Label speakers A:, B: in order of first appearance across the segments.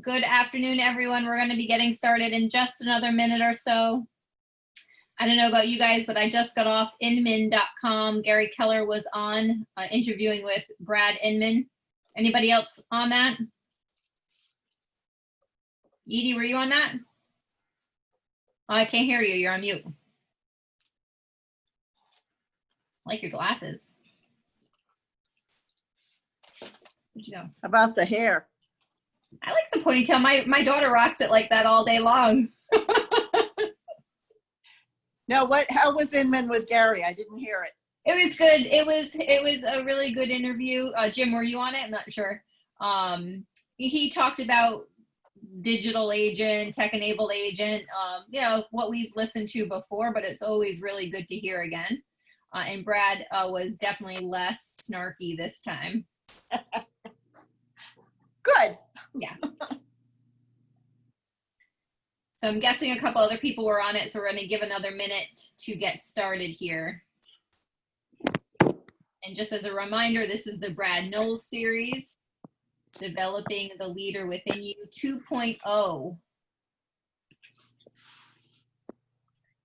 A: Good afternoon, everyone. We're going to be getting started in just another minute or so. I don't know about you guys, but I just got off Inman.com. Gary Keller was on interviewing with Brad Inman. Anybody else on that? Edie, were you on that? Oh, I can't hear you. You're on mute. I like your glasses. Where'd you go?
B: How about the hair?
A: I like the ponytail. My daughter rocks it like that all day long.
B: No, how was Inman with Gary? I didn't hear it.
A: It was good. It was a really good interview. Jim, were you on it? I'm not sure. He talked about digital agent, tech-enabled agent, you know, what we've listened to before, but it's always really good to hear again. And Brad was definitely less snarky this time.
B: Good.
A: Yeah. So I'm guessing a couple other people were on it, so we're going to give another minute to get started here. And just as a reminder, this is the Brad Knowles series, Developing the Leader Within You 2.0.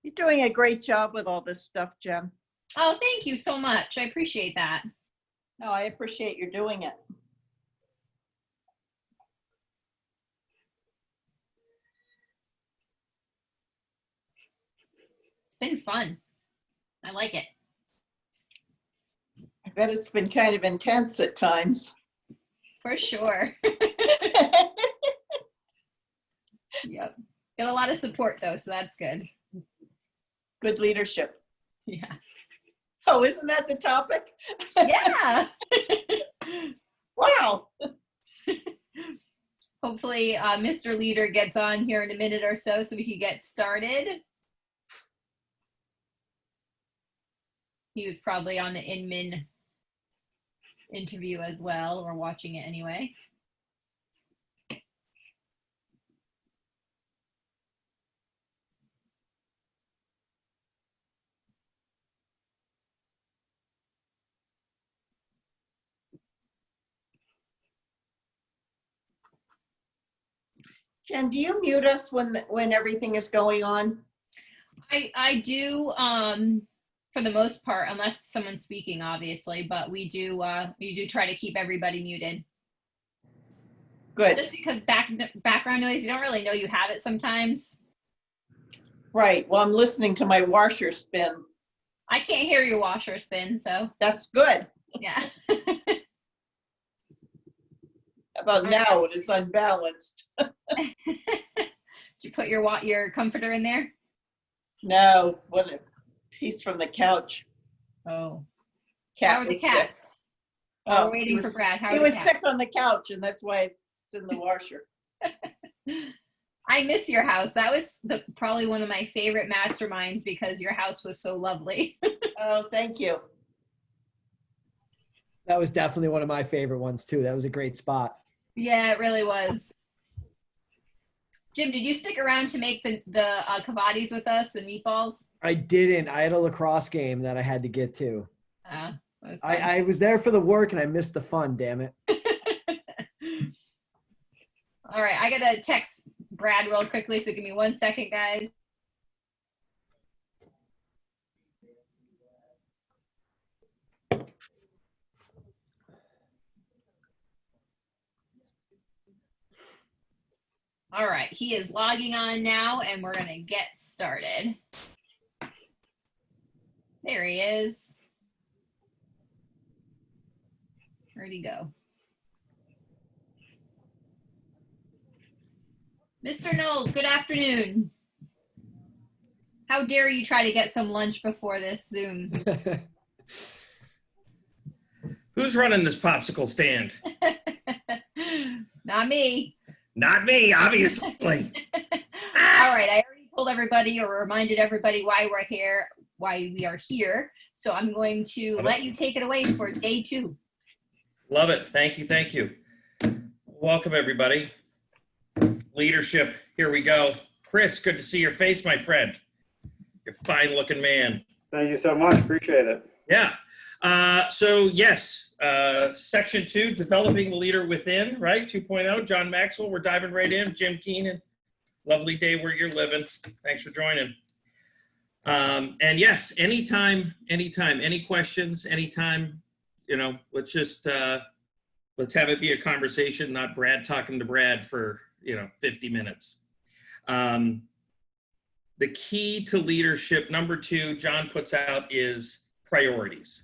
B: You're doing a great job with all this stuff, Jen.
A: Oh, thank you so much. I appreciate that.
B: No, I appreciate you doing it.
A: It's been fun. I like it.
B: I bet it's been kind of intense at times.
A: For sure. Yep. Got a lot of support though, so that's good.
B: Good leadership.
A: Yeah.
B: Oh, isn't that the topic?
A: Yeah.
B: Wow.
A: Hopefully Mr. Leader gets on here in a minute or so we can get started. He was probably on the Inman interview as well, or watching it anyway.
B: Jen, do you mute us when everything is going on?
A: I do for the most part, unless someone's speaking, obviously, but we do try to keep everybody muted.
B: Good.
A: Just because background noise, you don't really know you have it sometimes.
B: Right. Well, I'm listening to my washer spin.
A: I can't hear your washer spin, so.
B: That's good.
A: Yeah.
B: About now when it's unbalanced.
A: Did you put your comforter in there?
B: No, what a piece from the couch.
A: Oh.
B: Cat
A: How are the
B: was sick.
A: cats?
B: Oh,
A: We're waiting for Brad. How are
B: he
A: the
B: was
A: cats?
B: sick on the couch, and that's why it's in the washer.
A: I miss your house. That was probably one of my favorite masterminds because your house was so lovely.
B: Oh, thank you.
C: That was definitely one of my favorite ones too. That was a great spot.
A: Yeah, it really was. Jim, did you stick around to make the cavatis with us and meatballs?
C: I didn't. I had a lacrosse game that I had to get to.
A: That's fine.
C: I was there for the work and I missed the fun, damn it.
A: All right, I gotta text Brad real quickly, so give me 1 second, guys. All right, he is logging on now and we're gonna get started. There he is. Where'd he go? Mr. Knowles, good afternoon. How dare you try to get some lunch before this Zoom?
D: Who's running this popsicle stand?
A: Not me.
D: Not me, obviously.
A: All right, I already told everybody or reminded everybody why we're here, why we are here. So I'm going to let you take it away for day 2.
D: Love it. Thank you. Thank you. Welcome, everybody. Leadership. Here we go. Chris, good to see your face, my friend. You're a fine looking man.
E: Thank you so much. Appreciate it.
D: Yeah. So yes, section 2, developing the leader within, right? 2.0, John Maxwell. We're diving right in. Jim Keenan, lovely day where you're living. Thanks for joining. And yes, anytime, any questions, anytime, let's just, let's have it be a conversation, not Brad talking to Brad for, 50 minutes. The key to leadership, number 2, John puts out, is priorities.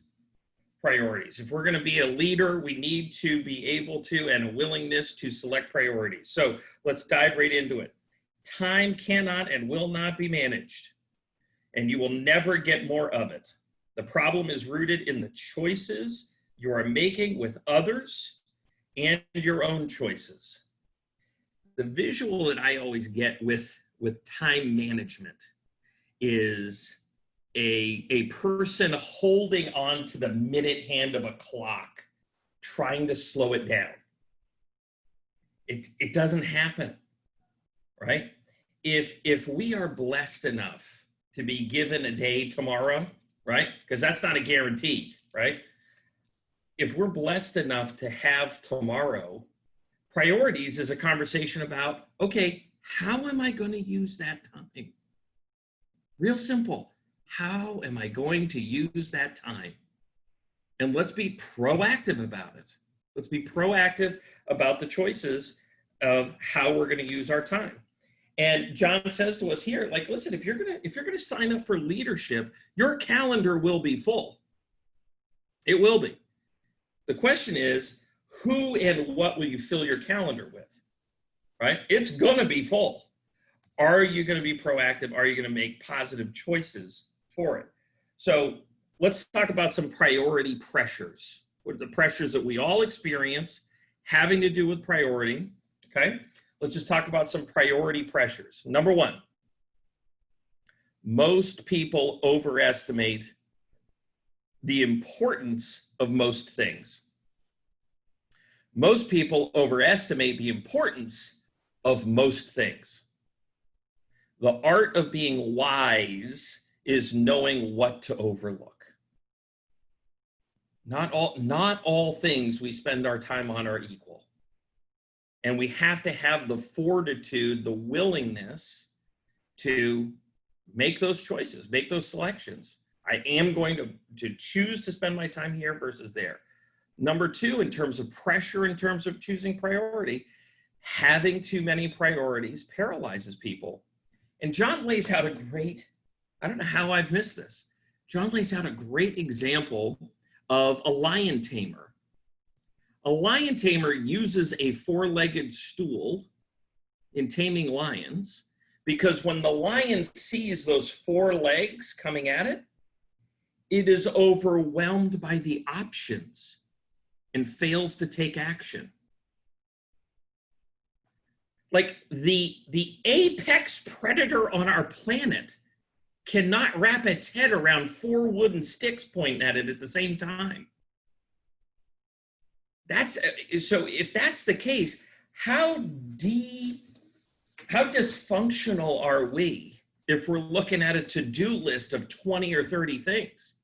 D: Priorities. If we're going to be a leader, we need to be able to, and a willingness to select priorities. So let's dive right into it. Time cannot and will not be managed, and you will never get more of it. The problem is rooted in the choices you are making with others and your own choices. The visual that I always get with time management is a person holding on to the minute hand of a clock, trying to slow it down. It doesn't happen, right? If we are blessed enough to be given a day tomorrow, right? Because that's not a guarantee, right? If we're blessed enough to have tomorrow, priorities is a conversation about, okay, how am I going to use that time? Real simple. How am I going to use that time? And let's be proactive about it. Let's be proactive about the choices of how we're going to use our time. And John says to us here, like, listen, if you're going to sign up for leadership, your calendar will be full. It will be. The question is, who and what will you fill your calendar with? Right? It's going to be full. Are you going to be proactive? Are you going to make positive choices for it? So let's talk about some priority pressures. What are the pressures that we all experience having to do with priority? Okay. Let's just talk about some priority pressures. Number 1, most people overestimate the importance of most things. Most people overestimate the importance of most things. The art of being wise is knowing what to overlook. Not all things we spend our time on are equal. And we have to have the fortitude, the willingness to make those choices, make those selections. I am going to choose to spend my time here versus there. Number 2, in terms of pressure, in terms of choosing priority, having too many priorities paralyzes people. And John lays out a great, I don't know how I've missed this. John lays out a great example of a lion tamer. A lion tamer uses a 4-legged stool in taming lions because when the lion sees those 4 legs coming at it, it is overwhelmed by the options and fails to take action. Like the apex predator on our planet cannot wrap its head around 4 wooden sticks pointing at it at the same time. So if that's the case, how dysfunctional are we if we're looking at a to-do list of 20 or 30 things?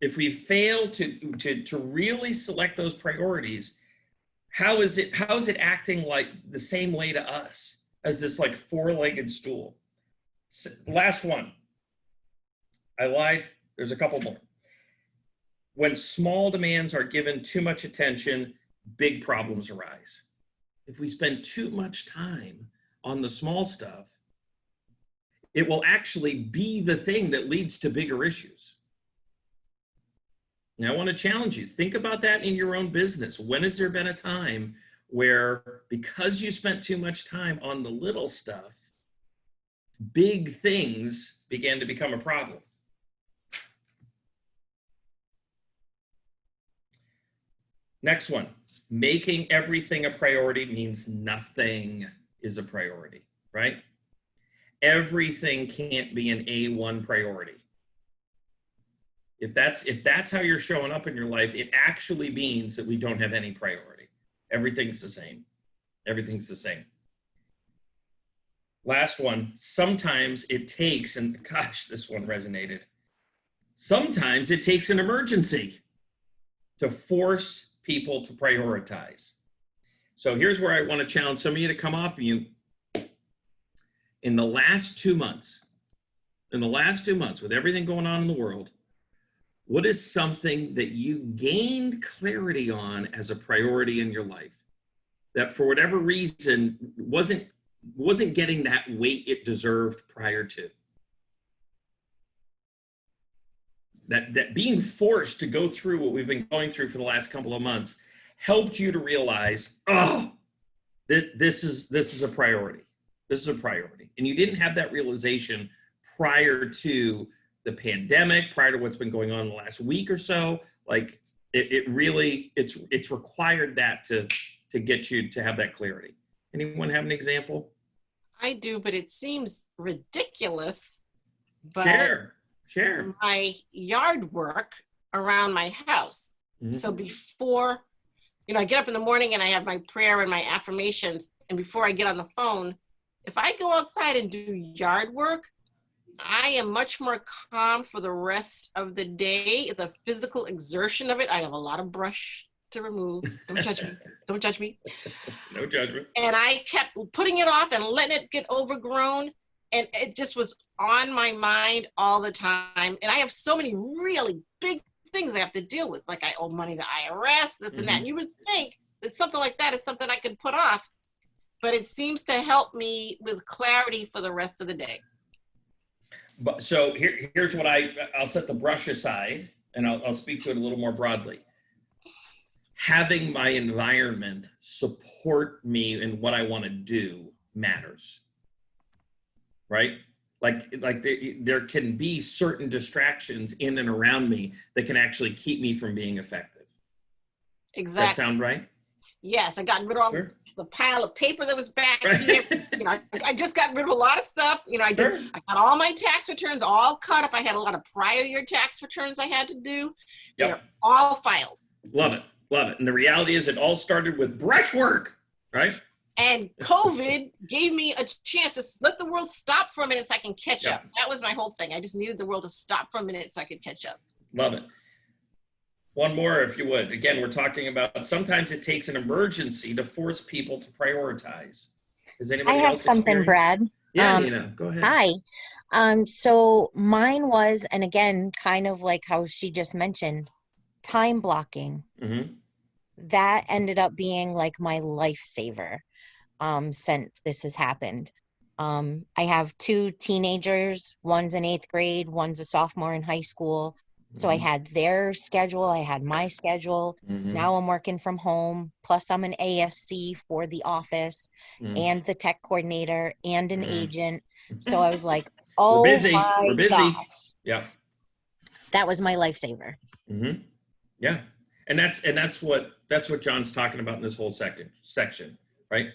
D: If we fail to really select those priorities, how is it acting like the same way to us as this like 4-legged stool? Last one. I lied. There's a couple more. When small demands are given too much attention, big problems arise. If we spend too much time on the small stuff, it will actually be the thing that leads to bigger issues. Now, I want to challenge you. Think about that in your own business. When has there been a time where, because you spent too much time on the little stuff, big things began to become a problem? Next one, making everything a priority means nothing is a priority, right? Everything can't be an A1 priority. If that's how you're showing up in your life, it actually means that we don't have any priority. Everything's the same. Everything's the same. Last one, sometimes it takes, and gosh, this one resonated. Sometimes it takes an emergency to force people to prioritize. So here's where I want to challenge some of you to come off mute. In the last 2 months, with everything going on in the world, what is something that you gained clarity on as a priority in your life that for whatever reason wasn't getting that weight it deserved prior to? That being forced to go through what we've been going through for the last couple of months helped you to realize, oh, this is a priority. This is a priority. And you didn't have that realization prior to the pandemic, prior to what's been going on in the last week or so. Like it's required that to get you to have that clarity. Anyone have an example?
E: I do, but it seems ridiculous. But
D: Share.
E: my yard work around my house.
D: Mhm.
E: So before, I get up in the morning and I have my prayer and my affirmations. And before I get on the phone, if I go outside and do yard work, I am much more calm for the rest of the day. The physical exertion of it, I have a lot of brush to remove. Don't judge me. Don't judge me.
D: No judgment.
E: And I kept putting it off and letting it get overgrown. And it just was on my mind all the time. And I have so many really big things I have to deal with. Like I owe money to the IRS, this and that. And you would think that something like that is something I could put off. But it seems to help me with clarity for the rest of the day.
D: But so here's what I'll set the brush aside and I'll speak to it a little more broadly. Having my environment support me in what I want to do matters, right? Like there can be certain distractions in and around me that can actually keep me from being effective.
E: Exactly.
D: Does that sound right?
E: Yes, I got rid of all the pile of paper that was back here. I just got rid of a lot of stuff. I got all my tax returns all cut up. I had a lot of prior year tax returns I had to do.
D: Yep.
E: All filed.
D: Love it. And the reality is it all started with brush work, right?
E: And COVID gave me a chance to let the world stop for a minute so I can catch up. That was my whole thing. I just needed the world to stop for a minute so I could catch up.
D: Love it. One more, if you would. Again, we're talking about sometimes it takes an emergency to force people to prioritize. Is anybody
F: I have
D: else
F: something,
D: experienced?
F: Brad.
D: Yeah, Nina, go ahead.
F: Hi. So mine was, and again, kind of like how she just mentioned, time blocking.
D: Mm-hmm.
F: That ended up being like my lifesaver since this has happened. I have 2 teenagers. One's in 8th grade. One's a sophomore in high school. So I had their schedule. I had my schedule.
D: Mm-hmm.
F: Now I'm working from home. Plus I'm an ASC for the office and the tech coordinator and an agent. So I was like, oh,
D: we're busy.
F: gosh.
D: Yeah.
F: That was my lifesaver.
D: Mm-hmm. Yeah. And that's what John's talking about in this whole section, right?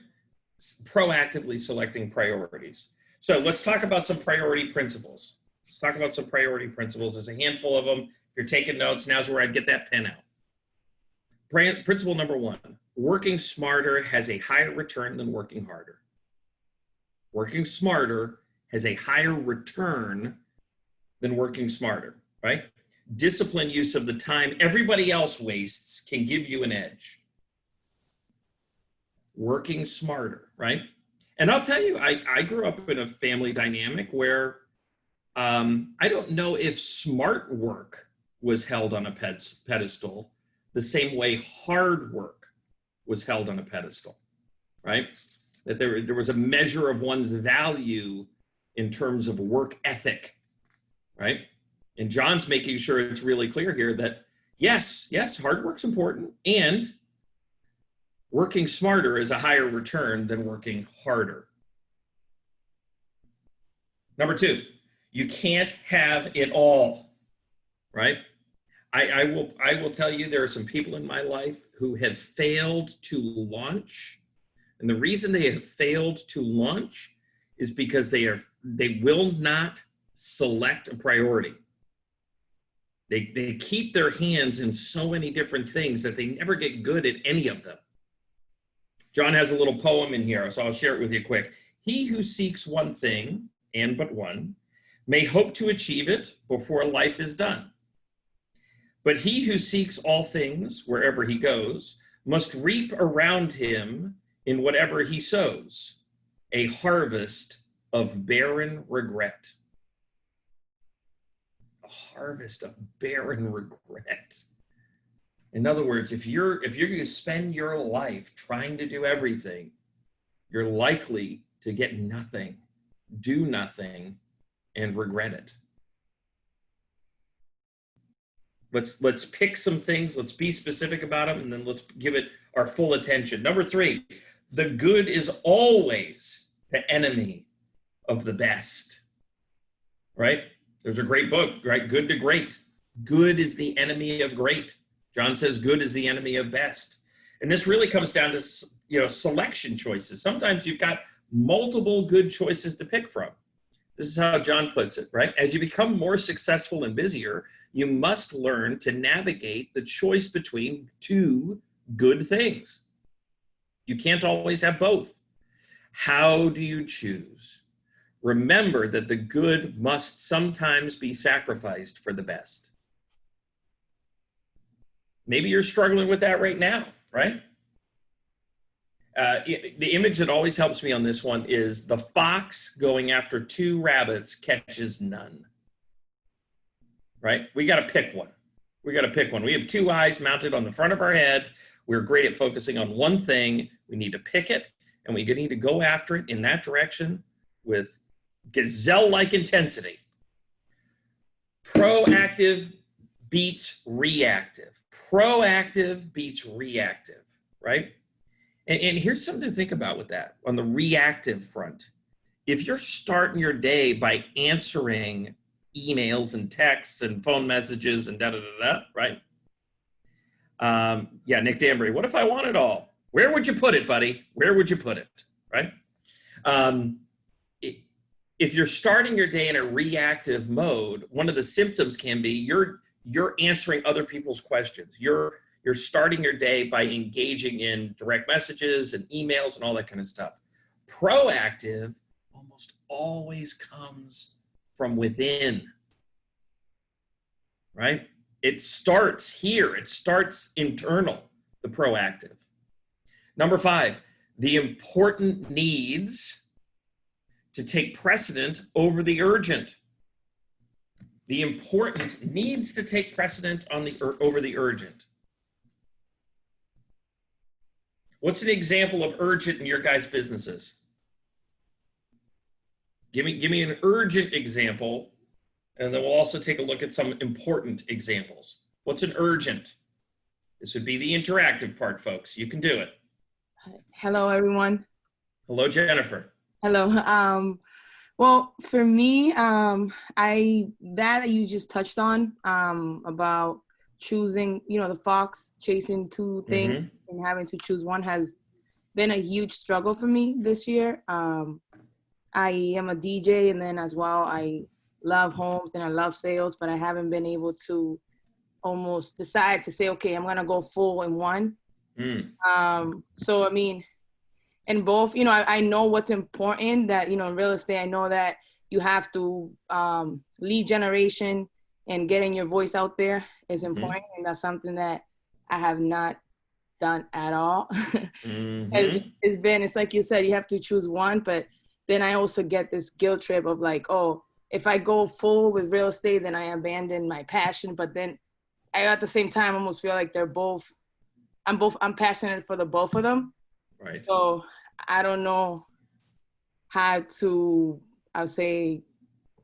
D: Proactively selecting priorities. So let's talk about some priority principles. Let's talk about some priority principles. There's a handful of them. If you're taking notes, now's where I'd get that pen out. Principle number 1, working smarter has a higher return than working harder. Working smarter has a higher return than working smarter, right? Disciplined use of the time everybody else wastes can give you an edge. Working smarter, right? And I'll tell you, I grew up in a family dynamic where I don't know if smart work was held on a pedestal the same way hard work was held on a pedestal, right? That there was a measure of one's value in terms of work ethic, right? And John's making sure it's really clear here that yes, hard work's important, and working smarter is a higher return than working harder. Number 2, you can't have it all, right? I will tell you there are some people in my life who have failed to launch. And the reason they have failed to launch is because they will not select a priority. They keep their hands in so many different things that they never get good at any of them. John has a little poem in here, so I'll share it with you quick. He who seeks one thing, and but one, may hope to achieve it before life is done. But he who seeks all things wherever he goes must reap around him in whatever he sows, a harvest of barren regret. A harvest of barren regret. In other words, if you're going to spend your life trying to do everything, you're likely to get nothing, do nothing, and regret it. Let's pick some things, let's be specific about them, and then let's give it our full attention. Number 3, the good is always the enemy of the best. Right? There's a great book, right? Good to Great. Good is the enemy of great. John says good is the enemy of best. And this really comes down to, selection choices. Sometimes you've got multiple good choices to pick from. This is how John puts it, right? As you become more successful and busier, you must learn to navigate the choice between 2 good things. You can't always have both. How do you choose? Remember that the good must sometimes be sacrificed for the best. Maybe you're struggling with that right now, right? The image that always helps me on this one is the fox going after 2 rabbits catches none. Right? We got to pick one. We have 2 eyes mounted on the front of our head. We're great at focusing on one thing. We need to pick it, and we need to go after it in that direction with gazelle-like intensity. Proactive beats reactive. Proactive beats reactive, right? And here's something to think about with that on the reactive front. If you're starting your day by answering emails and texts and phone messages and right? Nick Danbury, what if I want it all? Where would you put it, buddy? Where would you put it, right? If you're starting your day in a reactive mode, one of the symptoms can be you're answering other people's questions. You're starting your day by engaging in direct messages and emails and all that kind of stuff. Proactive almost always comes from within, right? It starts here. It starts internal, the proactive. Number 5, the important needs to take precedent over the urgent. The important needs to take precedent over the urgent. What's an example of urgent in your guys' businesses? Give me an urgent example, and then we'll also take a look at some important examples. What's an urgent? This would be the interactive part, folks. You can do it.
G: Hello, everyone.
D: Hello, Jennifer.
G: Hello. Well, for me, that you just touched on about choosing, the fox chasing 2 things and having to choose one has been a huge struggle for me this year. I am a DJ, and then as well, I love homes and I love sales, but I haven't been able to almost decide to say, okay, I'm going to go full in one. So, I mean, in both, I know what's important that, in real estate, I know that you have to lead generation and getting your voice out there is important. And that's something that I have not done at all. It's like you said, you have to choose one, but then I also get this guilt trip of like, oh, if I go full with real estate, then I abandon my passion. But then I, at the same time, almost feel like I'm passionate for the both of them.
D: Right.
G: So I don't know how to, I'll say,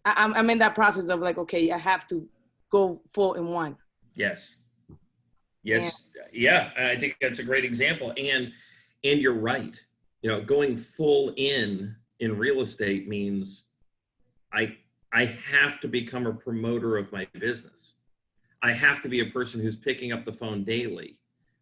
G: I'm in that process of like, okay, I have to go full in one.
D: Yes. Yeah. I think that's a great example. And you're right. Going full in real estate means I have to become a promoter of my business. I have to be a person who's picking up the phone daily,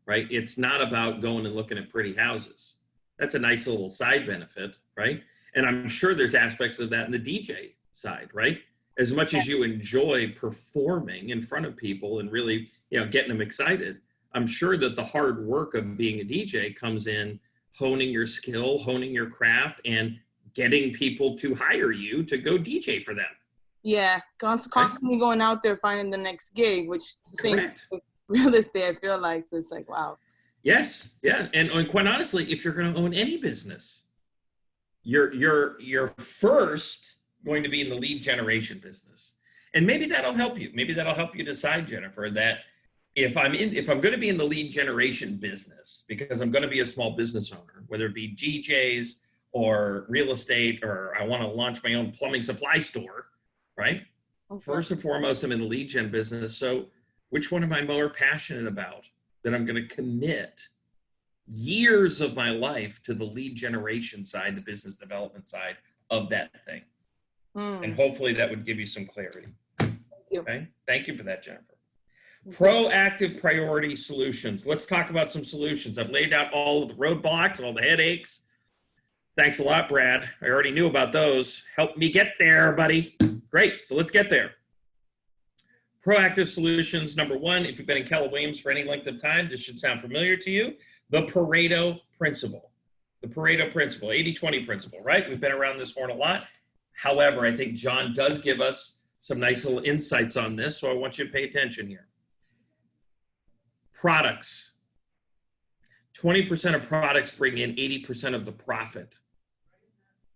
D: right? It's not about going and looking at pretty houses. That's a nice little side benefit, right? And I'm sure there's aspects of that in the DJ side, right? As much as you enjoy performing in front of people and really, getting them excited, I'm sure that the hard work of being a DJ comes in honing your skill, honing your craft, and getting people to hire you to go DJ for them,
G: Yeah, constantly going out there finding the next gig, which is the same
D: Correct.
G: with real estate. I feel like so it's like wow.
D: Yes, yeah, and quite honestly, if you're going to own any business, you're first going to be in the lead generation business, and maybe that'll help you. Maybe that'll help you decide, Jennifer, that if I'm going to be in the lead generation business because I'm going to be a small business owner, whether it be DJs or real estate, or I want to launch my own plumbing supply store, right?
G: Okay.
D: First and foremost, I'm in the lead gen business. So which one am I more passionate about that I'm going to commit years of my life to the lead generation side, the business development side of that thing? And hopefully that would give you some clarity.
G: you.
D: Okay. Thank you for that, Jennifer. Proactive priority solutions. Let's talk about some solutions. I've laid out all of the roadblocks and all the headaches. Thanks a lot, Brad. I already knew about those. Help me get there, buddy. Great. So let's get there. Proactive solutions. Number one, if you've been in Keller Williams for any length of time, this should sound familiar to you. The Pareto principle. The Pareto principle, 80-20 principle, right? We've been around this horn a lot. However, I think John does give us some nice little insights on this, so I want you to pay attention here. Products. 20% of products bring in 80% of the profit.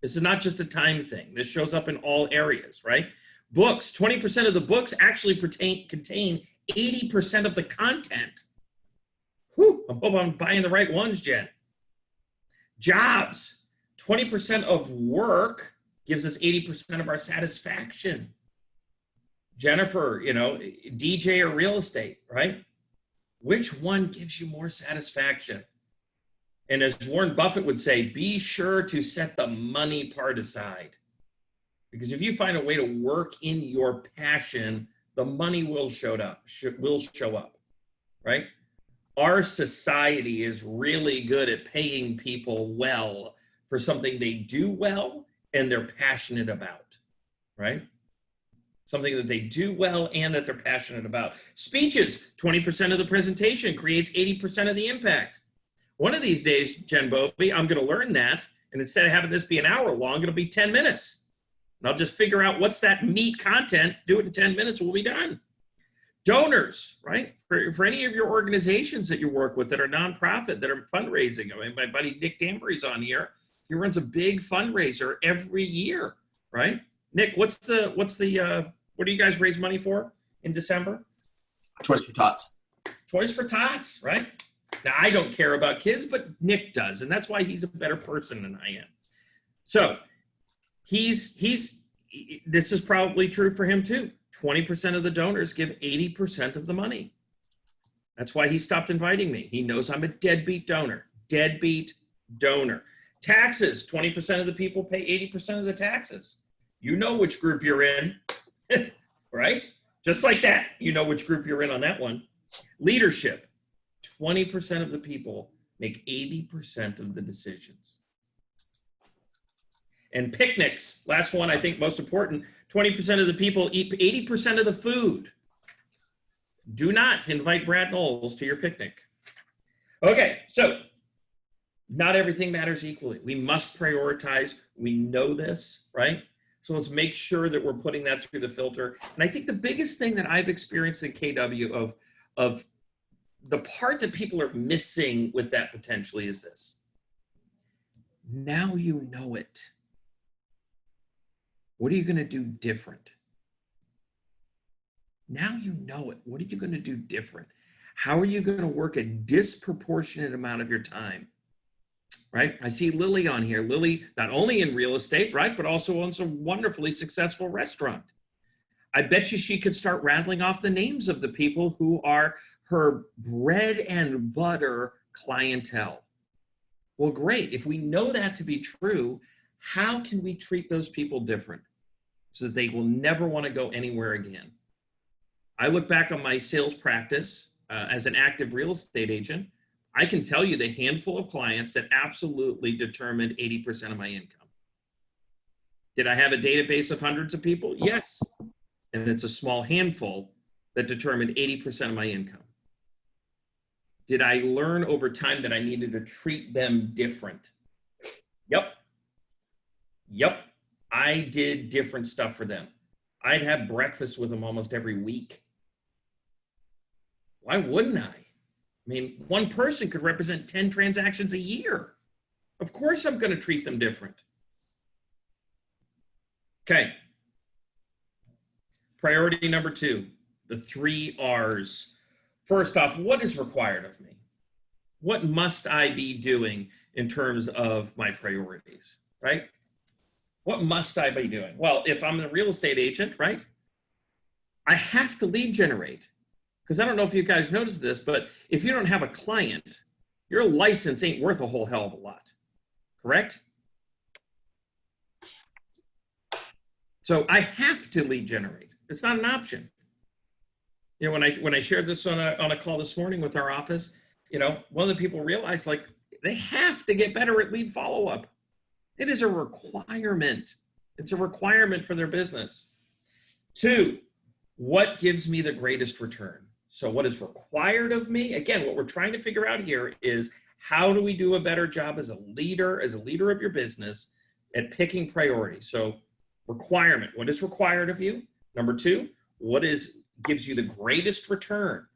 D: This is not just a time thing. This shows up in all areas, right? Books, 20% of the books actually contain 80% of the content. Whew, I hope I'm buying the right ones, Jen. Jobs, 20% of work gives us 80% of our satisfaction. Jennifer, DJ or real estate, right? Which one gives you more satisfaction? And as Warren Buffett would say, be sure to set the money part aside. Because if you find a way to work in your passion, the money will show up, right? Our society is really good at paying people well for something they do well and they're passionate about, right? Something that they do well and that they're passionate about. Speeches, 20% of the presentation creates 80% of the impact. One of these days, Jen Bovey, I'm going to learn that. And instead of having this be an hour long, it'll be 10 minutes. And I'll just figure out what's that meat content, do it in 10 minutes, we'll be done. Donors, right? For any of your organizations that you work with that are nonprofit, that are fundraising. I mean, my buddy Nick Danbury's on here. He runs a big fundraiser every year, right? Nick, what do you guys raise money for in December?
H: Toys for Tots.
D: Toys for Tots, right? Now, I don't care about kids, but Nick does, and that's why he's a better person than I am. So this is probably true for him too. 20% of the donors give 80% of the money. That's why he stopped inviting me. He knows I'm a deadbeat donor. Deadbeat donor. Taxes, 20% of the people pay 80% of the taxes. You know which group you're in, right? Just like that, you know which group you're in on that one. Leadership, 20% of the people make 80% of the decisions. And picnics, last one, I think most important, 20% of the people eat 80% of the food. Do not invite Brad Knowles to your picnic. Okay, so not everything matters equally. We must prioritize. We know this, right? So let's make sure that we're putting that through the filter. And I think the biggest thing that I've experienced in KW of the part that people are missing with that potentially is this. Now you know it. What are you going to do different? Now you know it. What are you going to do different? How are you going to work a disproportionate amount of your time? Right? I see Lily on here. Lily, not only in real estate, right, but also owns a wonderfully successful restaurant. I bet you she could start rattling off the names of the people who are her bread and butter clientele. Well, great. If we know that to be true, how can we treat those people different so that they will never want to go anywhere again? I look back on my sales practice as an active real estate agent. I can tell you the handful of clients that absolutely determined 80% of my income. Did I have a database of hundreds of people? Yes. And it's a small handful that determined 80% of my income. Did I learn over time that I needed to treat them different? Yep. I did different stuff for them. I'd have breakfast with them almost every week. Why wouldn't I? I mean, one person could represent 10 transactions a year. Of course I'm going to treat them different. Okay. Priority number 2, the 3 R's. First off, what is required of me? What must I be doing in terms of my priorities, right? What must I be doing? Well, if I'm a real estate agent, right, I have to lead generate. Because I don't know if you guys noticed this, but if you don't have a client, your license ain't worth a whole hell of a lot, correct? So I have to lead generate. It's not an option. You know, when I shared this on a call this morning with our office, you know, one of the people realized, like, they have to get better at lead follow-up. It is a requirement. It's a requirement for their business. 2, what gives me the greatest return? So what is required of me? Again, what we're trying to figure out here is, how do we do a better job as a leader of your business at picking priorities? So requirement, what is required of you? Number 2, what gives you the greatest return,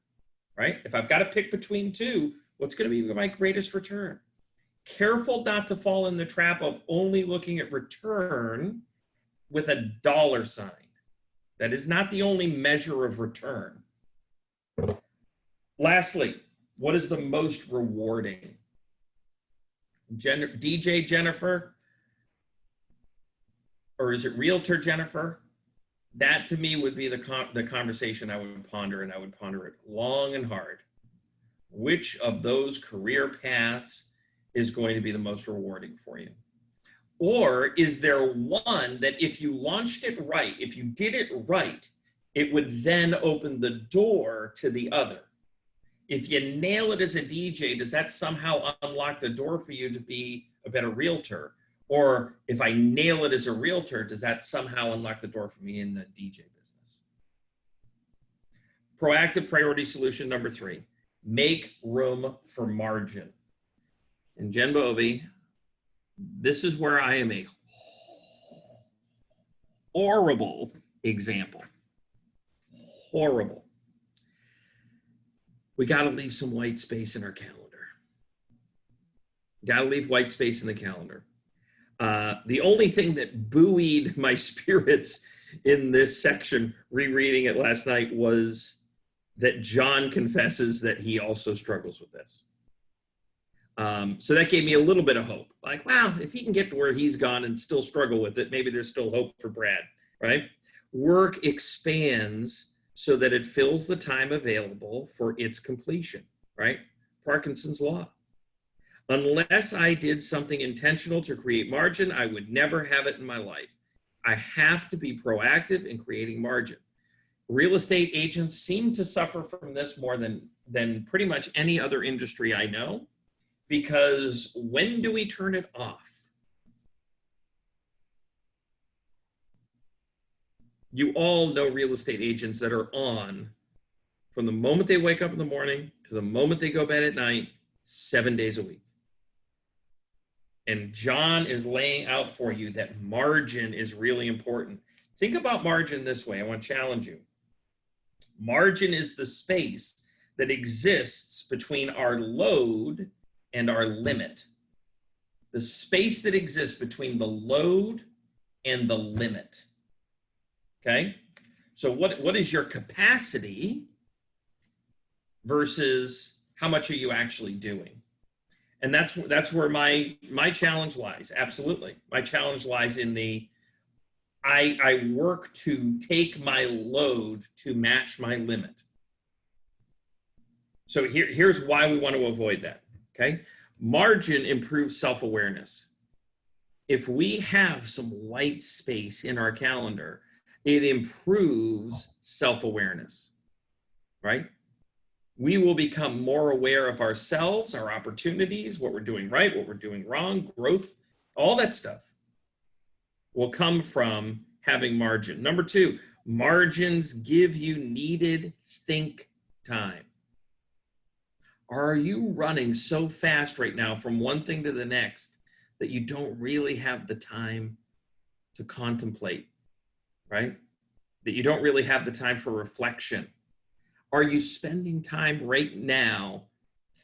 D: right? If I've got to pick between 2, what's going to be my greatest return? Careful not to fall in the trap of only looking at return with a dollar sign. That is not the only measure of return. Lastly, what is the most rewarding? DJ Jennifer, or is it Realtor Jennifer? That to me would be the conversation I would ponder, and I would ponder it long and hard. Which of those career paths is going to be the most rewarding for you? Or is there one that if you launched it right, if you did it right, it would then open the door to the other? If you nail it as a DJ, does that somehow unlock the door for you to be a better realtor? Or if I nail it as a realtor, does that somehow unlock the door for me in the DJ business? Proactive priority solution number 3, make room for margin. And Jen Bovey, this is where I am a horrible example. Horrible. We got to leave some white space in our calendar. Got to leave white space in the calendar. The only thing that buoyed my spirits in this section, rereading it last night, was that John confesses that he also struggles with this. So that gave me a little bit of hope. Like, wow, if he can get to where he's gone and still struggle with it, maybe there's still hope for Brad, right? Work expands so that it fills the time available for its completion, right? Parkinson's law. Unless I did something intentional to create margin, I would never have it in my life. I have to be proactive in creating margin. Real estate agents seem to suffer from this more than pretty much any other industry I know, because when do we turn it off? You all know real estate agents that are on from the moment they wake up in the morning to the moment they go to bed at night, 7 days a week. And John is laying out for you that margin is really important. Think about margin this way. I want to challenge you. Margin is the space that exists between our load and our limit. The space that exists between the load and the limit. Okay? So what is your capacity versus how much are you actually doing? And that's where my challenge lies. Absolutely. My challenge lies in I work to take my load to match my limit. So here's why we want to avoid that. Okay. Margin improves self-awareness. If we have some white space in our calendar, it improves self-awareness, right? We will become more aware of ourselves, our opportunities, what we're doing right, what we're doing wrong, growth, all that stuff will come from having margin. Number 2, margins give you needed think time. Are you running so fast right now from one thing to the next that you don't really have the time to contemplate, right? that you don't really have the time for reflection? Are you spending time right now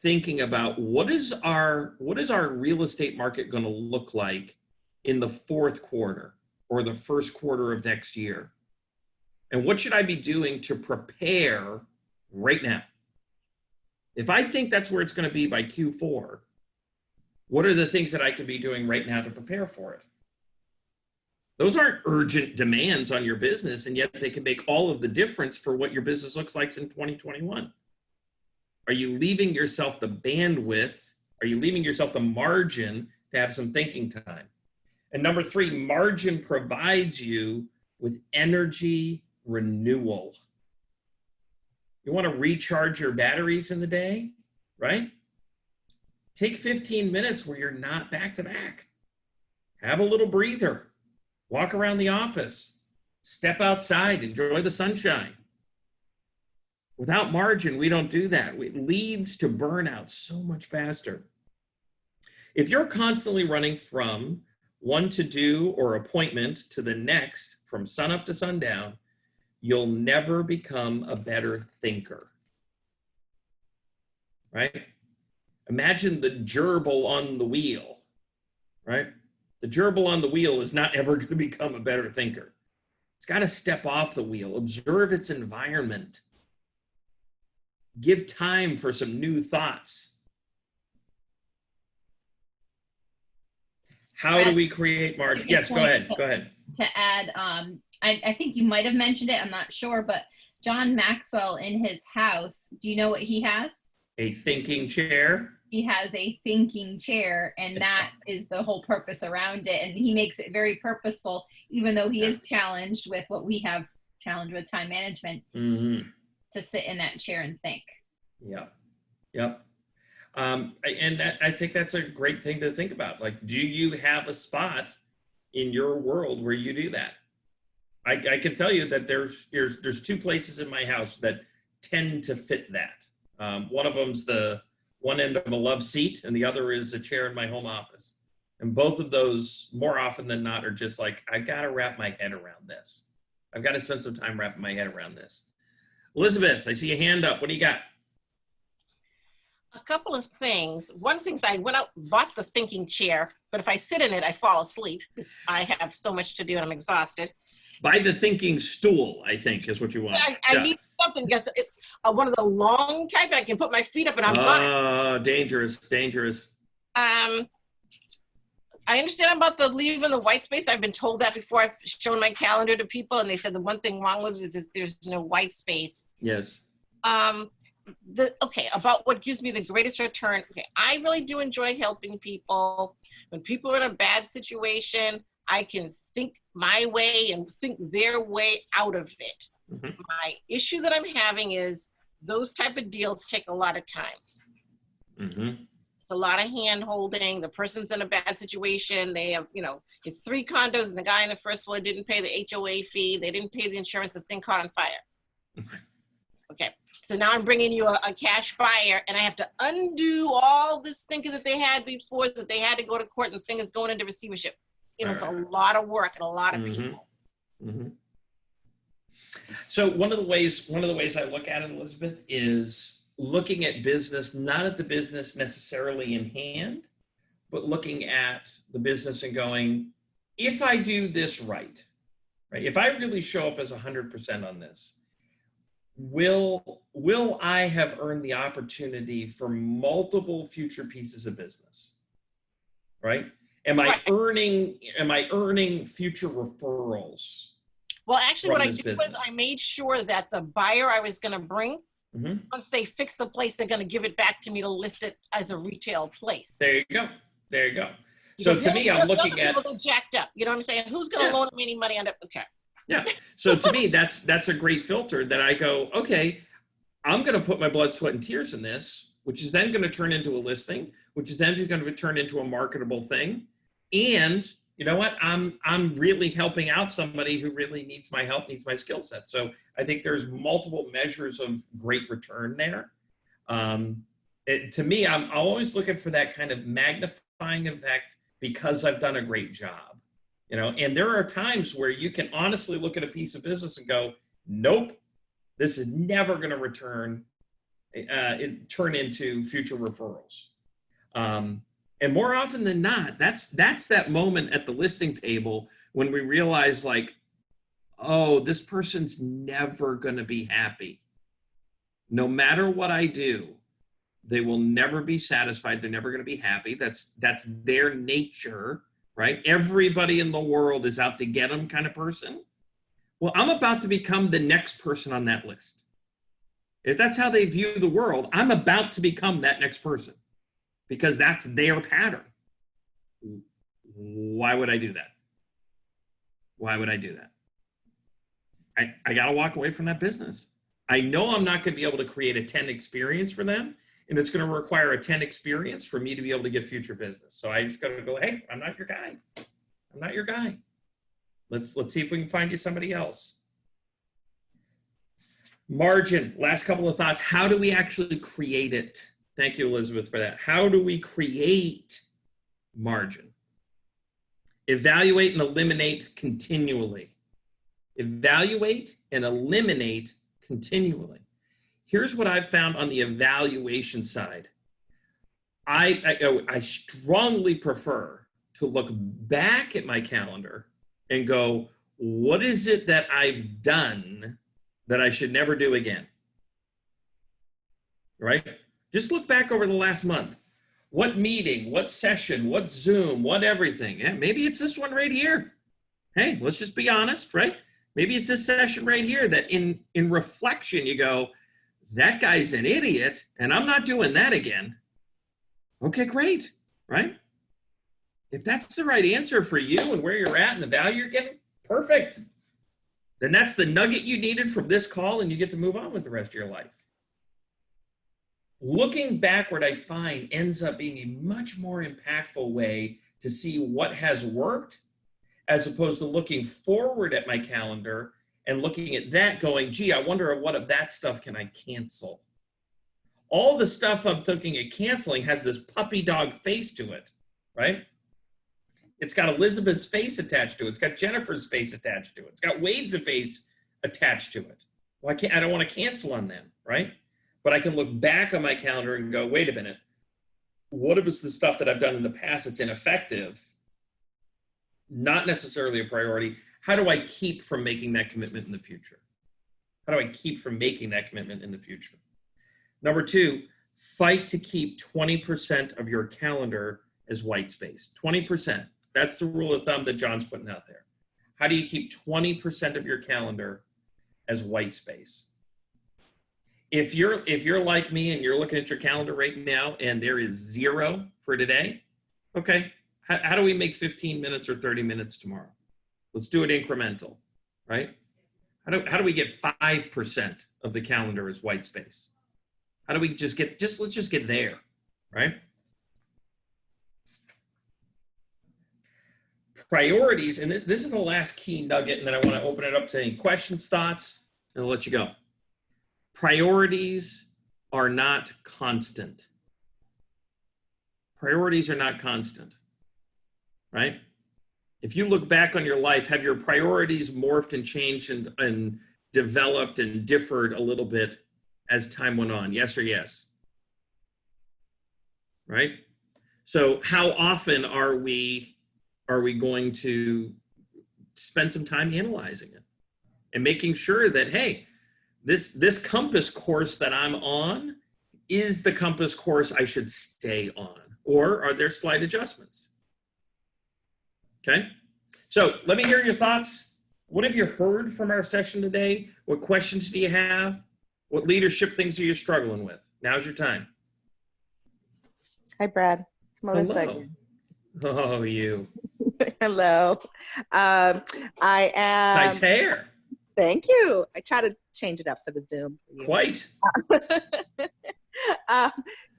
D: thinking about what is our real estate market going to look like in the fourth quarter or the first quarter of next year? And what should I be doing to prepare right now? If I think that's where it's going to be by Q4, what are the things that I could be doing right now to prepare for it? Those aren't urgent demands on your business, and yet they can make all of the difference for what your business looks like in 2021. Are you leaving yourself the bandwidth? Are you leaving yourself the margin to have some thinking time? And number 3, margin provides you with energy renewal. You want to recharge your batteries in the day, right? Take 15 minutes where you're not back to back. Have a little breather. Walk around the office. Step outside. Enjoy the sunshine. Without margin, we don't do that. It leads to burnout so much faster. If you're constantly running from one to-do or appointment to the next, from sunup to sundown, you'll never become a better thinker, right? Imagine the gerbil on the wheel, right? The gerbil on the wheel is not ever going to become a better thinker. It's got to step off the wheel, observe its environment, give time for some new thoughts. How do we create margin? Yes, go ahead. Go ahead.
A: To add, I think you might have mentioned it, I'm not sure, but John Maxwell in his house, do you know what he has?
D: A thinking chair.
A: He has a thinking chair, and that is the whole purpose around it. And he makes it very purposeful, even though he is challenged with what we have challenged with time management, to sit in that chair and think.
D: Yep. Yep. And I think that's a great thing to think about. Like, do you have a spot in your world where you do that? I can tell you that there's 2 places in my house that tend to fit that. One of them's the one end of a love seat, and the other is a chair in my home office. And both of those, more often than not, are just like, I've got to wrap my head around this. I've got to spend some time wrapping my head around this. Elizabeth, I see a hand up. What do you got?
E: A couple of things. One thing is I went out, bought the thinking chair, but if I sit in it, I fall asleep because I have so much to do and I'm exhausted.
D: Buy the thinking stool, I think, is what you want.
E: I need something because it's one of the long type and I can put my feet up and I'm fine.
D: Oh, dangerous, dangerous.
E: I understand about the leaving the white space. I've been told that before. I've shown my calendar to people and they said the one thing wrong with it is there's no white space.
D: Yes.
E: About what gives me the greatest return. Okay, I really do enjoy helping people. When people are in a bad situation, I can think my way and think their way out of it. My issue that I'm having is those type of deals take a lot of time. It's a lot of hand holding. The person's in a bad situation. They have, it's 3 condos and the guy in the first floor didn't pay the HOA fee. They didn't pay the insurance. The thing caught on fire. Okay. So now I'm bringing you a cash buyer and I have to undo all this thinking that they had before, that they had to go to court and the thing is going into receivership. It's a lot of work and a lot of people.
D: So one of the ways I look at it, Elizabeth, is looking at business, not at the business necessarily in hand, but looking at the business and going, if I do this right? If I really show up as 100% on this, will I have earned the opportunity for multiple future pieces of business? Right? Am I earning future referrals?
E: Well, actually what I did was I made sure that the buyer I was going to bring, once they fix the place, they're going to give it back to me to list it as a retail place.
D: There you go. There you go. So to me, I'm looking at
E: people jacked up. You know what I'm saying? Who's going to loan them any money on it? Okay.
D: Yeah. So to me, that's a great filter that I go, okay, I'm going to put my blood, sweat, and tears in this, which is then going to turn into a listing, which is then going to turn into a marketable thing. And you know what? I'm really helping out somebody who really needs my help, needs my skill set. So I think there's multiple measures of great return there. To me, I'm always looking for that kind of magnifying effect because I've done a great job. you know, and there are times where you can honestly look at a piece of business and go, nope, this is never going to turn into future referrals. And more often than not, that's that moment at the listing table when we realize, like, oh, this person's never going to be happy. No matter what I do, they will never be satisfied. They're never going to be happy. That's their nature, right? Everybody in the world is out to get them kind of person. Well, I'm about to become the next person on that list. If that's how they view the world, I'm about to become that next person because that's their pattern. Why would I do that? Why would I do that? I got to walk away from that business. I know I'm not going to be able to create a 10 experience for them, and it's going to require a 10 experience for me to be able to get future business. So I just got to go, hey, I'm not your guy. I'm not your guy. Let's see if we can find you somebody else. Margin, last couple of thoughts. How do we actually create it? Thank you, Elizabeth, for that. How do we create margin? Evaluate and eliminate continually. Evaluate and eliminate continually. Here's what I've found on the evaluation side. I strongly prefer to look back at my calendar and go, what is it that I've done that I should never do again? Right? Just look back over the last month. What meeting, what session, what Zoom, what everything. Yeah, maybe it's this one right here. Hey, let's just be honest, right? Maybe it's this session right here that in reflection you go, that guy's an idiot and I'm not doing that again. Okay, great, right? If that's the right answer for you and where you're at and the value you're getting, perfect. Then that's the nugget you needed from this call and you get to move on with the rest of your life. Looking backward, I find, ends up being a much more impactful way to see what has worked, as opposed to looking forward at my calendar and looking at that going, gee, I wonder what of that stuff can I cancel? All the stuff I'm thinking of canceling has this puppy dog face to it, right? It's got Elizabeth's face attached to it. It's got Jennifer's face attached to it. It's got Wade's face attached to it. Well, I don't want to cancel on them, right? But I can look back on my calendar and go, wait a minute. What if it's the stuff that I've done in the past that's ineffective? Not necessarily a priority. How do I keep from making that commitment in the future? How do I keep from making that commitment in the future? Number two, fight to keep 20% of your calendar as white space. 20%. That's the rule of thumb that John's putting out there. How do you keep 20% of your calendar as white space? If you're like me and you're looking at your calendar right now and there is 0 for today, okay, how do we make 15 minutes or 30 minutes tomorrow? Let's do it incremental, right? How do we get 5% of the calendar as white space? How do we let's just get there, right? Priorities, and this is the last key nugget, and then I want to open it up to any questions, thoughts, and I'll let you go. Priorities are not constant. Priorities are not constant, right? If you look back on your life, have your priorities morphed and changed and developed and differed a little bit as time went on? Yes or yes? Right? So how often are we going to spend some time analyzing it and making sure that, hey, this compass course that I'm on is the compass course I should stay on, or are there slight adjustments? Okay, so let me hear your thoughts. What have you heard from our session today? What questions do you have? What leadership things are you struggling with? Now's your time.
I: Hi, Brad. It's Melissa
D: Hello.
I: again.
D: Oh, you.
I: Hello. I am.
D: Nice hair.
I: Thank you. I try to change it up for the Zoom. For you.
D: Quite.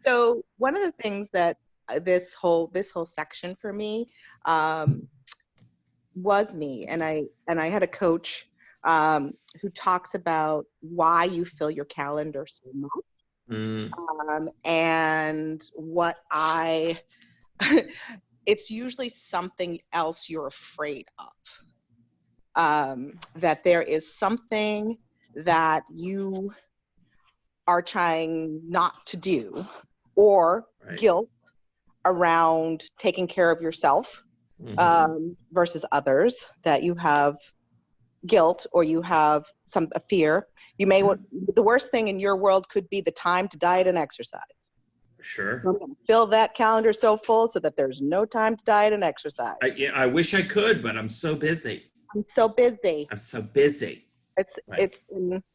I: So one of the things that this whole section for me was me, and I had a coach who talks about why you fill your calendar so much, and what it's usually something else you're afraid of. That there is something that you are trying not to do, or
D: Right.
I: guilt around taking care of yourself versus others, that you have guilt or you have a fear. You may want, the worst thing in your world could be the time to diet and exercise.
D: Sure.
I: So I'm going to fill that calendar so full so that there's no time to diet and exercise.
D: I wish I could, but I'm so busy.
I: I'm so busy.
D: I'm so busy. Right.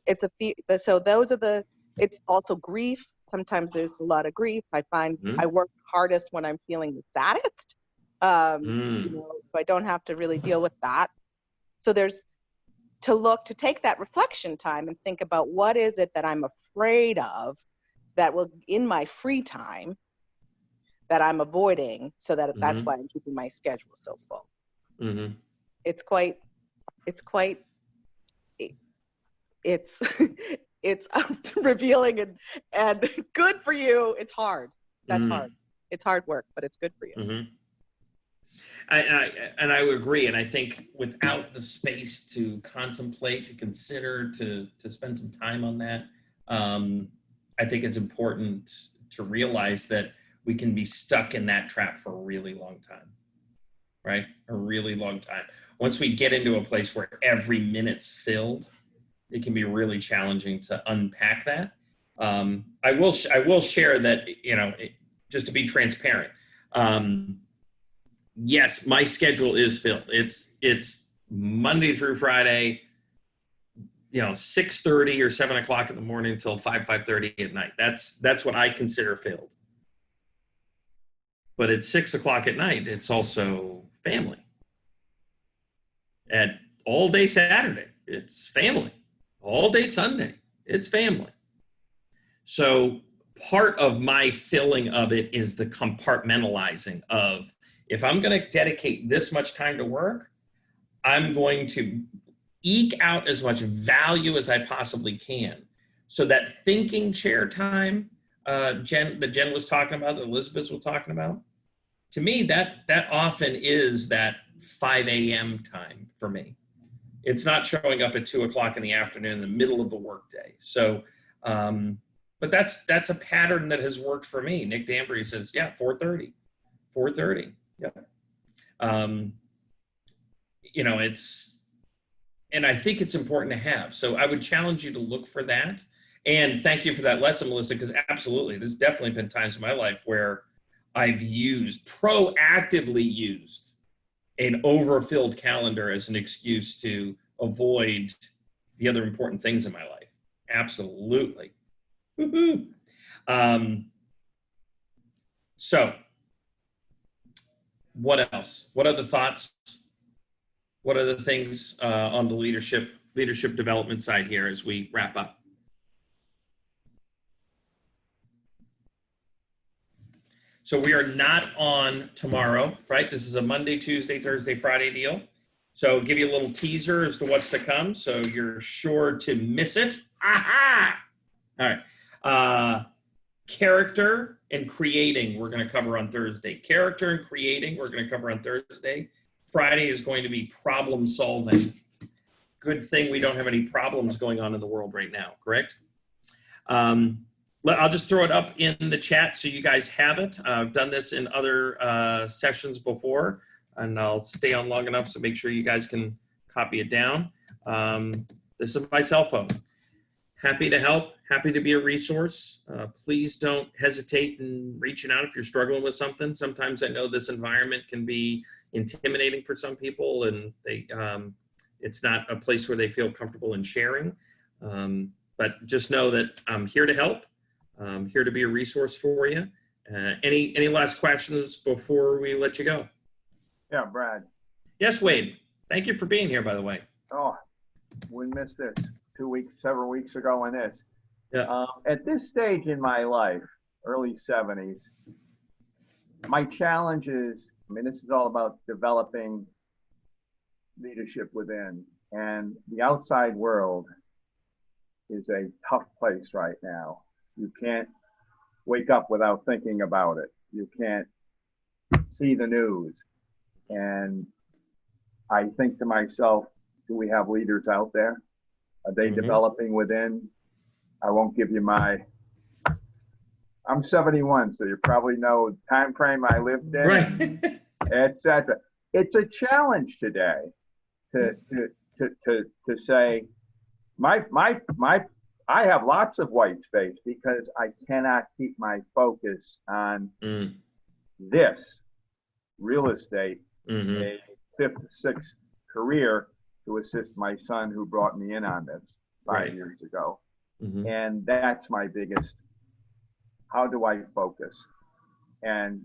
I: It's a few. So those are the. It's also grief. Sometimes there's a lot of grief. I find I work hardest when I'm feeling the saddest. You know, so I don't have to really deal with that. So there's to take that reflection time and think about what is it that I'm afraid of that will in my free time that I'm avoiding, so that that's why I'm keeping my schedule so full. It's quite it's revealing and good for you. It's hard. That's hard. It's hard work, but it's good for you.
D: I would agree. And I think without the space to contemplate, to consider, to spend some time on that, I think it's important to realize that we can be stuck in that trap for a really long time, right? A really long time. Once we get into a place where every minute's filled, it can be really challenging to unpack that. I will share that, you know, just to be transparent. Yes, my schedule is filled. It's Monday through Friday, you know, 6:30 or 7 o'clock in the morning until 5:30 at night. That's what I consider filled. But at 6 o'clock at night, it's also family. At all day Saturday, it's family. All day Sunday, it's family. So part of my filling of it is the compartmentalizing of, if I'm going to dedicate this much time to work, I'm going to eke out as much value as I possibly can. So that thinking chair time, Jen was talking about, that Elizabeth was talking about, to me, that often is that 5 a.m. time for me. It's not showing up at 2 o'clock in the afternoon in the middle of the workday. So, but that's a pattern that has worked for me. Nick Danbury says, yeah, 4:30. Yeah. You know, and I think it's important to have. So I would challenge you to look for that. And thank you for that lesson, Melissa, because absolutely, there's definitely been times in my life where I've proactively used an overfilled calendar as an excuse to avoid the other important things in my life. Absolutely. Woo-hoo. So what else? What other thoughts? What are the things on the leadership development side here as we wrap up? So we are not on tomorrow, right? This is a Monday, Tuesday, Thursday, Friday deal. So give you a little teaser as to what's to come, so you're sure to miss it. Aha! All right. Character and creating, we're going to cover on Thursday. Character and creating, we're going to cover on Thursday. Friday is going to be problem solving. Good thing we don't have any problems going on in the world right now, correct? I'll just throw it up in the chat so you guys have it. I've done this in other sessions before, and I'll stay on long enough so make sure you guys can copy it down. This is my cell phone. Happy to help, happy to be a resource. Please don't hesitate in reaching out if you're struggling with something. Sometimes I know this environment can be intimidating for some people, and it's not a place where they feel comfortable in sharing. But just know that I'm here to help. I'm here to be a resource for you. Any last questions before we let you go?
J: Yeah, Brad.
D: Yes, Wade. Thank you for being here, by the way.
J: Oh, we missed this several weeks ago on this.
D: Yeah.
J: At this stage in my life, early 70s, my challenge is, this is all about developing leadership within, and the outside world is a tough place right now. You can't wake up without thinking about it. You can't see the news, and I think to myself, do we have leaders out there? Are they developing within? I won't give you I'm 71, so you probably know the time frame I lived in,
D: Right.
J: etc. It's a challenge today to say, I have lots of white space because I cannot keep my focus on this real estate, a fifth, sixth career to assist my son who brought me in on this 5 years ago. And that's my biggest, how do I focus? And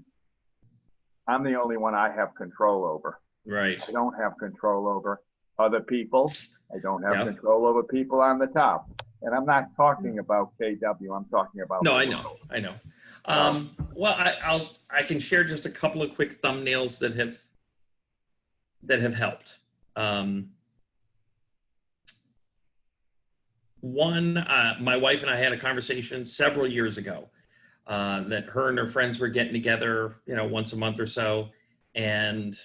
J: I'm the only one I have control over.
D: Right.
J: I don't have control over other people. I don't have control over people on the top. And I'm not talking about KW. I'm talking about.
D: No, I know. Well, I can share just a couple of quick thumbnails that have helped. One, my wife and I had a conversation several years ago that her and her friends were getting together, once a month or so, and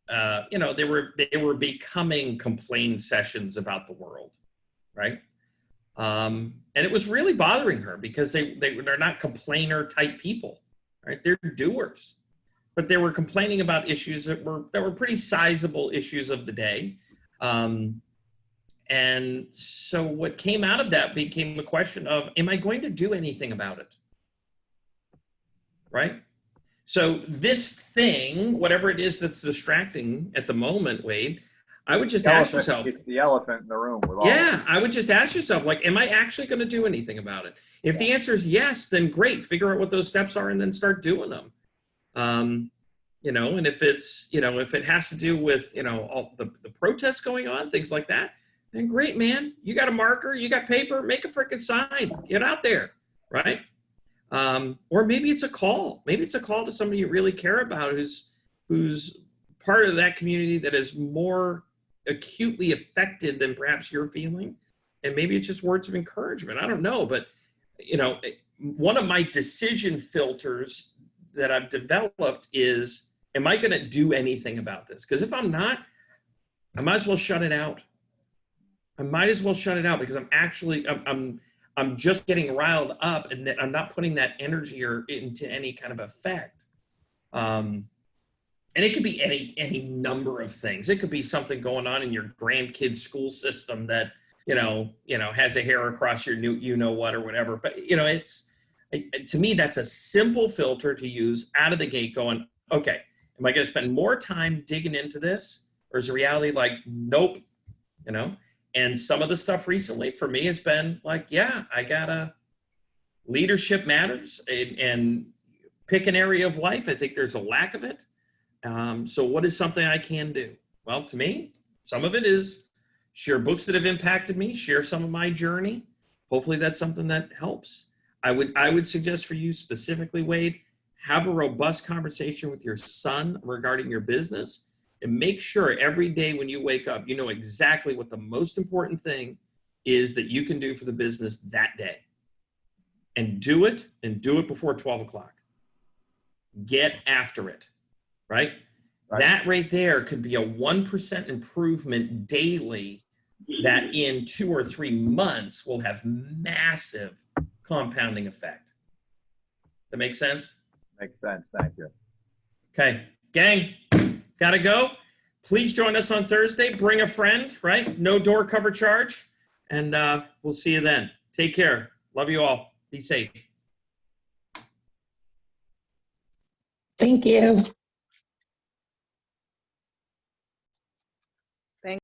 D: they were becoming complaint sessions about the world, right? And it was really bothering her because they're not complainer type people, right? They're doers, but they were complaining about issues that were pretty sizable issues of the day. And so what came out of that became a question of, am I going to do anything about it? Right? So this thing, whatever it is that's distracting at the moment, Wade, I would just ask yourself.
J: It's the elephant in the room.
D: I would just ask yourself, am I actually going to do anything about it? If the answer is yes, then great. Figure out what those steps are and then start doing them. And if it's, if it has to do with, all the protests going on, things like that, then great, man. You got a marker, you got paper, make a freaking sign, get out there, right? Or maybe it's a call. Maybe it's a call to somebody you really care about who's part of that community that is more acutely affected than perhaps you're feeling. And maybe it's just words of encouragement. I don't know. But, one of my decision filters that I've developed is, am I going to do anything about this? Because if I'm not, I might as well shut it out. Because I'm just getting riled up and I'm not putting that energy into any kind of effect. And it could be any number of things. It could be something going on in your grandkid's school system that, has a hair across your what or whatever. But, to me, that's a simple filter to use out of the gate going, okay, am I going to spend more time digging into this? Or is the reality like, nope, And some of the stuff recently for me has been like, I gotta, leadership matters and pick an area of life. I think there's a lack of it. So what is something I can do? Well, to me, some of it is share books that have impacted me, share some of my journey. Hopefully that's something that helps. I would suggest for you specifically, Wade, have a robust conversation with your son regarding your business. And make sure every day when you wake up, you know exactly what the most important thing is that you can do for the business that day. And do it before 12 o'clock. Get after it, right? That right there could be a 1% improvement daily that in 2 or 3 months will have massive compounding effect. That make sense?
J: Makes sense. Thank you.
D: Okay, gang. Gotta go. Please join us on Thursday. Bring a friend, right? No door cover charge. And we'll see you then. Take care. Love you all. Be safe.
K: Thank you.